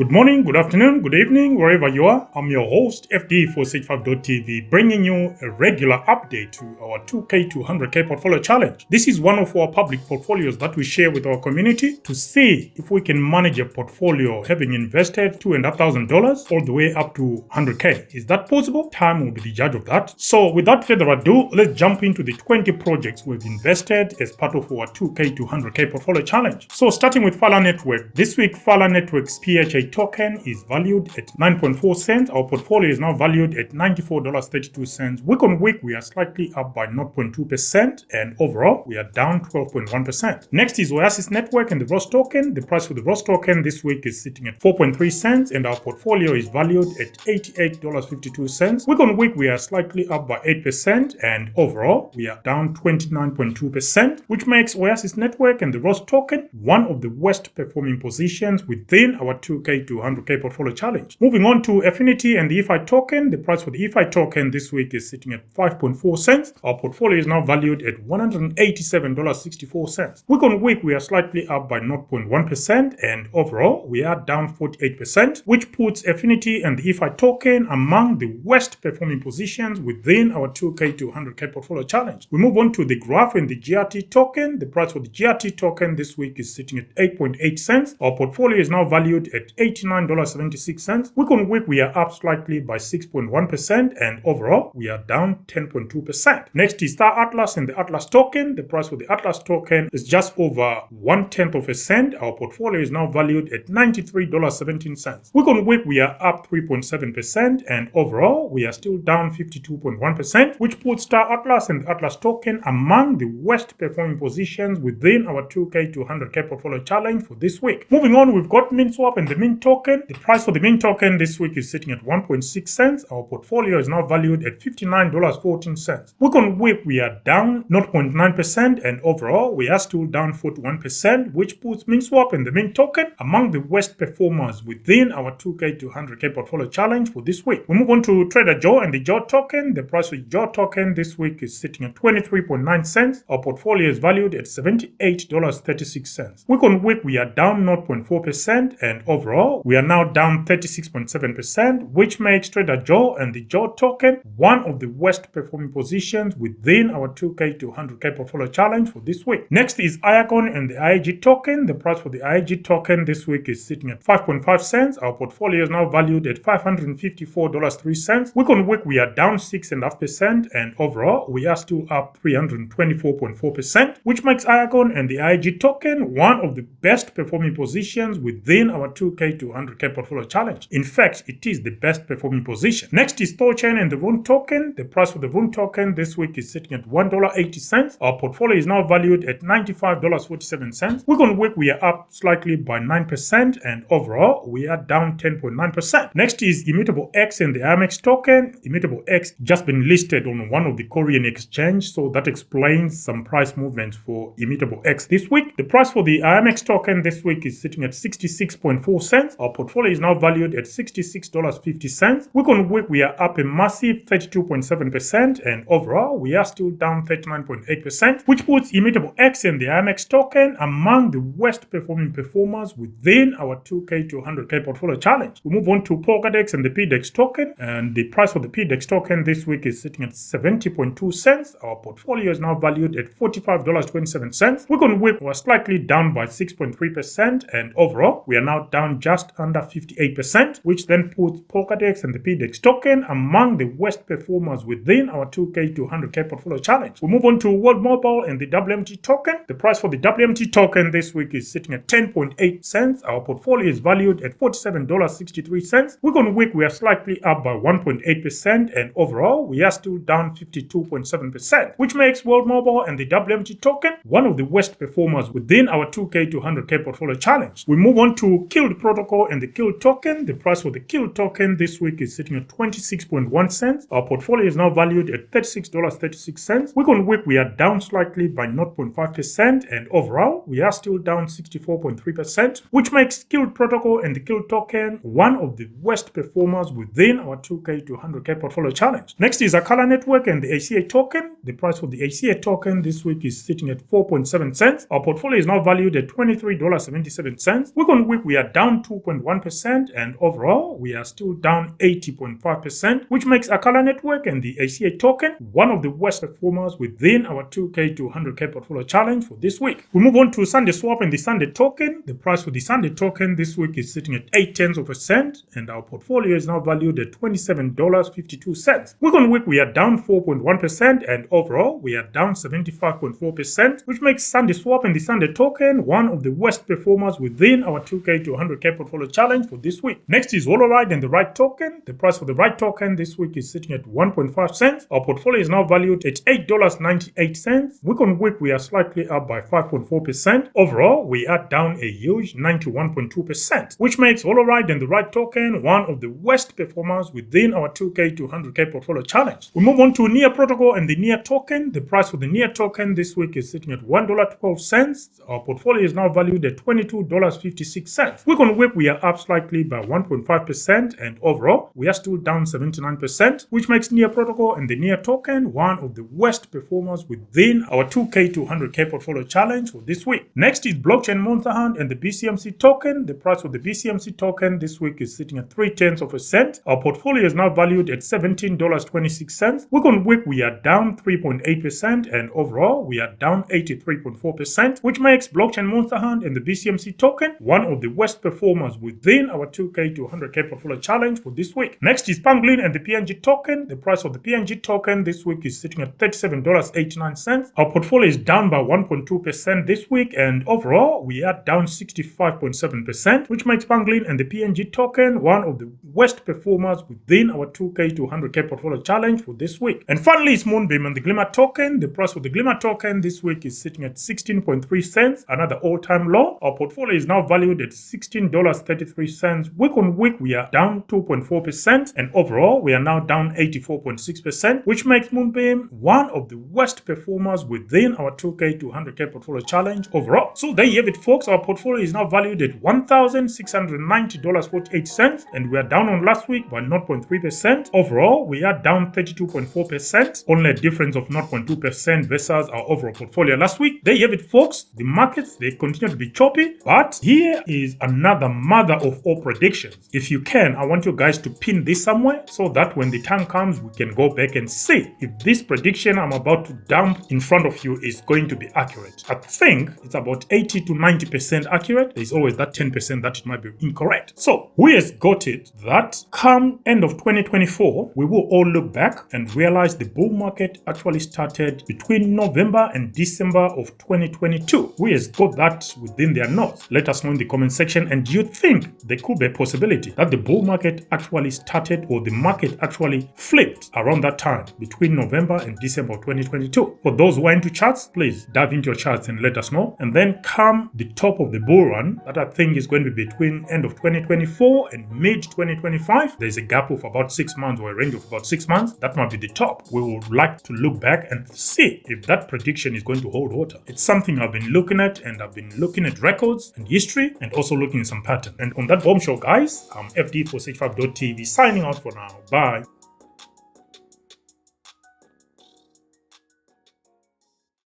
Good morning, good afternoon, good evening, wherever you are. I'm your host, FD465.tv, bringing you a regular update to our 2K to 100K portfolio challenge. This is one of our public portfolios that we share with our community to see if we can manage a portfolio having invested $2,500 all the way up to 100K. Is that possible? Time will be the judge of that. So without further ado, let's jump into the 20 projects we've invested as part of our 2K to 100K portfolio challenge. So starting with Fala Network. This week, Fala Network's PHA token is valued at 9.4 cents. Our portfolio is now valued at $94.32. Week on week, we are slightly up by 0.2%, and overall, we are down 12.1%. Next is Oasis Network and the ROS token. The price for the ROS token this week is sitting at 4.3 cents, and our portfolio is valued at $88.52. Week on week, we are slightly up by 8%, and overall, we are down 29.2%, which makes Oasis Network and the ROS token one of the worst performing positions within our 2K to 100K portfolio challenge. Moving on to Efinity and the EFI token. The price for the EFI token this week is sitting at 5.4 cents. Our portfolio is now valued at $187.64. Week on week, we are slightly up by 0.1%, and overall, we are down 48%, which puts Efinity and the EFI token among the worst performing positions within our 2K to 100K portfolio challenge. We move on to the graph and the GRT token. The price for the GRT token this week is sitting at 8.8 cents. Our portfolio is now valued at $89.76. Week on week, we are up slightly by 6.1%, and overall, we are down 10.2%. Next is Star Atlas and the Atlas token. The price for the Atlas token is just over 1/10 of a cent. Our portfolio is now valued at $93.17. Week on week, we are up 3.7%, and overall, we are still down 52.1%, which puts Star Atlas and the Atlas token among the worst performing positions within our 2K to 100K portfolio challenge for this week. Moving on, we've got Minswap and the Mint token. The price for the Mint token this week is sitting at 1.6 cents. Our portfolio is now valued at $59.14. Week on week, we are down 0.9%, and overall, we are still down 41%, which puts Minswap and the Mint token among the worst performers within our 2K to 100K portfolio challenge for this week. We move on to Trader Joe and the Joe token. The price for the Joe token this week is sitting at 23.9 cents. Our portfolio is valued at $78.36. Week on week, we are down 0.4%, and overall, we are now down 36.7%, which makes Trader Joe and the Joe token one of the worst performing positions within our 2K to 100K portfolio challenge for this week. Next is Iagon and the IAG token. The price for the IAG token this week is sitting at 5.5 cents. Our portfolio is now valued at $554.03. Week on week, we are down 6.5%, and overall, we are still up 324.4%, which makes Iagon and the IAG token one of the best performing positions within our 2K to 100K portfolio challenge. In fact, it is the best performing position. Next is Thorchain and the RUNE token. The price for the RUNE token this week is sitting at $1.80. Our portfolio is now valued at $95.47. Week on week, we are up slightly by 9%, and overall, we are down 10.9%. Next is ImmutableX and the IMX token. ImmutableX just been listed on one of the Korean exchange, so that explains some price movements for ImmutableX this week. The price for the IMX token this week is sitting at 66.4 cents. Our portfolio is now valued at $66.50. Week on week, we are up a massive 32.7%, and overall, we are still down 39.8%, which puts ImmutableX and the IMX token among the worst performing performers within our 2K to 100K portfolio challenge. We move on to Polkadex and the PDEX token, and the price for the PDEX token this week is sitting at 70.2 cents. Our portfolio is now valued at $45.27. Week on week, we're slightly down by 6.3%, and overall, we are now down just under 58%, which then puts Polkadex and the PDEX token among the worst performers within our 2K to 100K portfolio challenge. We move on to World Mobile and the WMT token. The price for the WMT token this week is sitting at 10.8 cents. Our portfolio is valued at $47.63. Week on week, we are slightly up by 1.8%, and overall, we are still down 52.7%, which makes World Mobile and the WMT token one of the worst performers within our 2K to 100K portfolio challenge. We move on to Kilt Protocol and the Kilt token. The price for the Kilt token this week is sitting at 26.1 cents. Our portfolio is now valued at $36.36. Week on week, we are down slightly by 0.5%, and overall, we are still down 64.3%, which makes Kilt Protocol and the Kilt token one of the worst performers within our 2K to 100K portfolol challenge. Next is Akala Network and the ACA token. The price for the ACA token this week is sitting at 4.7 cents. Our portfolio is now valued at $23.77. Week on week, we are down 2.1%, and overall, we are still down 80.5%, which makes Akala Network and the ACA token one of the worst performers within our 2K to 100K portfolio challenge for this week. We move on to Sunday Swap and the Sunday token. The price for the Sunday token this week is sitting at 0.8%, and our portfolio is now valued at $27.52. Week on week, we are down 4.1%, and overall, we are down 75.4%, which makes Sunday Swap and the Sunday token one of the worst performers within our 2K to 100K portfolio challenge for this week. Next is Holoride and the right token. The price for the right token this week is sitting at 1.5 cents. Our portfolio is now valued at $8.98. Week on week, we are slightly up by 5.4%. Overall, we are down a huge 91.2%, which makes Holoride and the right token one of the worst performers within our 2K to 100K portfolio challenge. We move on to NearProtocol and the Near token. The price for the Near token this week is sitting at $1.12. Our portfolio is now valued at $22.56. Week on week, we are up slightly by 1.5%, and overall, we are still down 79%, which makes NearProtocol and the Near token one of the worst performers within our 2K to 100K portfolio challenge for this week. Next is Blockchain Monster Hunt and the BCMC token. The price for the BCMC token this week is sitting at 0.3%. Our portfolio is now valued at $17.26. Week on week, we are down 3.8%, and overall, we are down 83.4%, which makes Blockchain Monster Hunt and the BCMC token one of the worst performers within our 2K to 100K portfolio challenge for this week. Next is Pangolin and the PNG token. The price of the PNG token this week is sitting at $37.89. Our portfolio is down by 1.2% this week, and overall, we are down 65.7%, which makes Pangolin and the PNG token one of the worst performers within our 2K to 100K portfolio challenge for this week. And finally, it's Moonbeam and the GLMR token. The price for the GLMR token this week is sitting at 16.3 cents, another all-time low. Our portfolio is now valued at $16.33. Week on week, we are down 2.4%, and overall, we are now down 84.6%, which makes Moonbeam one of the worst performers within our 2K to 100K portfolio challenge overall. So there you have it, folks. Our portfolio is now valued at $1,690.48, and we are down on last week by 0.3%. Overall, we are down 32.4%, only a difference of 0.2% versus our overall portfolio last week. There you have it, folks. The markets, they continue to be choppy, but here is another mother of all predictions. If you can, I want you guys to pin this somewhere so that when the time comes, we can go back and see if this prediction I'm about to dump in front of you is going to be accurate. I think it's about 80 to 90% accurate. There's always that 10% that it might be incorrect. So who has got it that come end of 2024, we will all look back and realize the bull market actually started between November and December of 2022. Who has got that within their notes? Let us know in the comment section. And do you think there could be a possibility that the bull market actually started, or the market actually flipped around that time between November and December of 2022? For those who are into charts, please dive into your charts and let us know. And then come the top of the bull run that I think is going to be between end of 2024 and mid 2025. There's a gap of about 6 months, or a range of about 6 months. That might be the top. We would like to look back and see if that prediction is going to hold water. It's something I've been looking at, and I've been looking at records and history, and also looking at some patterns. And on that bombshell, guys, I'm FD465.tv signing out for now. Bye.